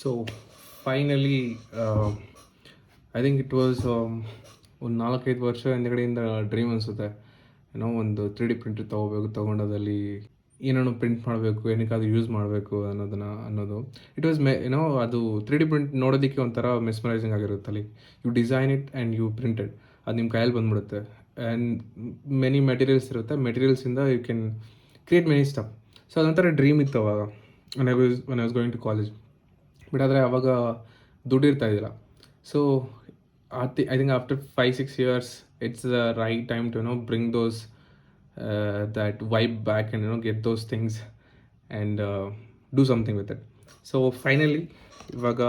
So finally I think it was ಒಂದು 4-5 ವರ್ಷ ಹಿಂದಗಡೆಯಿಂದ dream ಅನಿಸುತ್ತೆ. ಏನೋ ಒಂದು 3D ಪ್ರಿಂಟರ್ ತೊಗೊಂಡೋದಲ್ಲಿ ಏನೇನೋ ಪ್ರಿಂಟ್ ಮಾಡಬೇಕು, ಏನಕ್ಕಾದ್ರೂ ಯೂಸ್ ಮಾಡಬೇಕು ಅನ್ನೋದು. ಇಟ್ ವಾಸ್ ಏನೋ ಅದು 3D ಪ್ರಿಂಟ್ ನೋಡೋದಕ್ಕೆ ಒಂಥರ ಮೆಸ್ಮರೈಸಿಂಗ್ ಆಗಿರುತ್ತೆ. Like you design it and you printed, ಅದು ನಿಮ್ಮ ಕೈಯಲ್ಲಿ ಬಂದ್ಬಿಡುತ್ತೆ. ಆ್ಯಂಡ್ ಮೆನಿ ಮೆಟೀರಿಯಲ್ಸ್ ಇರುತ್ತೆ, ಮೆಟೀರಿಯಲ್ಸಿಂದ you can create many stuff. So ಅದೊಂಥರ ಡ್ರೀಮ್ ಇತ್ತು ಅವಾಗ when I was going to college. But ಆದರೆ ಅವಾಗ ದುಡ್ಡು ಇರ್ತಾ ಇದ್ದಿಲ್ಲ. So I think after 5-6 years it's the right time to bring those that vibe back and get those things and do something with it. So finally ಇವಾಗ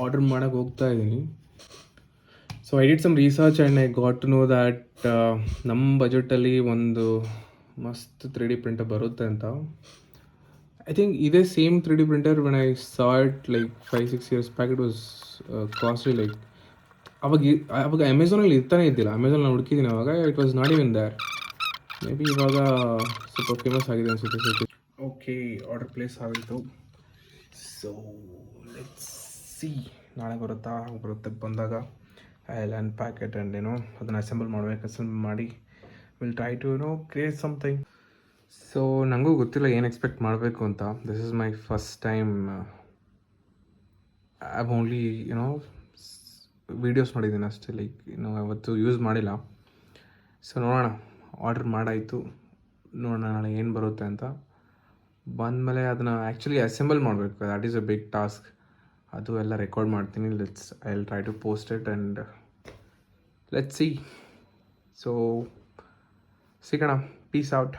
order ಮಾಡೋಕ್ಕೆ ಹೋಗ್ತಾ ಇದ್ದೀನಿ. So I did some research and I got to know that ನಮ್ಮ ಬಜೆಟಲ್ಲಿ ಒಂದು ಮಸ್ತ್ 3D printer ಬರುತ್ತೆ ಅಂತ. I think ಇದೇ same 3D printer when I saw it like 5-6 years back, it was costly. like ಅವಾಗ ಅಮೆಝಾನಲ್ಲಿ ಇರ್ತಾನೆ ಇದ್ದಿಲ್ಲ. ಅಮೆಝಾನ್ ನಾನು ಹುಡುಕಿದ್ದೀನಿ ಅವಾಗ, it was not even there. Maybe ಇವಾಗ ಸ್ವಲ್ಪ ಫೇಮಸ್ ಆಗಿದೆ ಅನಿಸುತ್ತೆ. ಓಕೆ, ಆರ್ಡರ್ ಪ್ಲೇಸ್ ಆಗಿತ್ತು. ಸೊ ಲೆಟ್ಸ್ ಸಿ ನಾಳೆ ಬರುತ್ತೆ. ಬಂದಾಗ I will unpack it and ಅದನ್ನು ಅಸೆಂಬಲ್ ಮಾಡಿ will try to create something. So ನನಗೂ ಗೊತ್ತಿಲ್ಲ ಏನು ಎಕ್ಸ್ಪೆಕ್ಟ್ ಮಾಡಬೇಕು ಅಂತ. This is my first time. I have only videos ಮಾಡಿದ್ದೀನಿ ಅಷ್ಟೇ, ಲೈಕ್ ಅವತ್ತು ಯೂಸ್ ಮಾಡಿಲ್ಲ. ಸೊ ನೋಡೋಣ, ಆರ್ಡರ್ ಮಾಡಾಯಿತು, ನೋಡೋಣ ನಾಳೆ ಏನು ಬರುತ್ತೆ ಅಂತ. ಬಂದಮೇಲೆ ಅದನ್ನು ಆ್ಯಕ್ಚುಲಿ ಅಸೆಂಬಲ್ ಮಾಡಬೇಕು, that is a big task. ಅದು ಎಲ್ಲ ರೆಕಾರ್ಡ್ ಮಾಡ್ತೀನಿ. I will try to post it and let's see. So ಸಿಗೋಣ, ಪೀಸ್ ಔಟ್.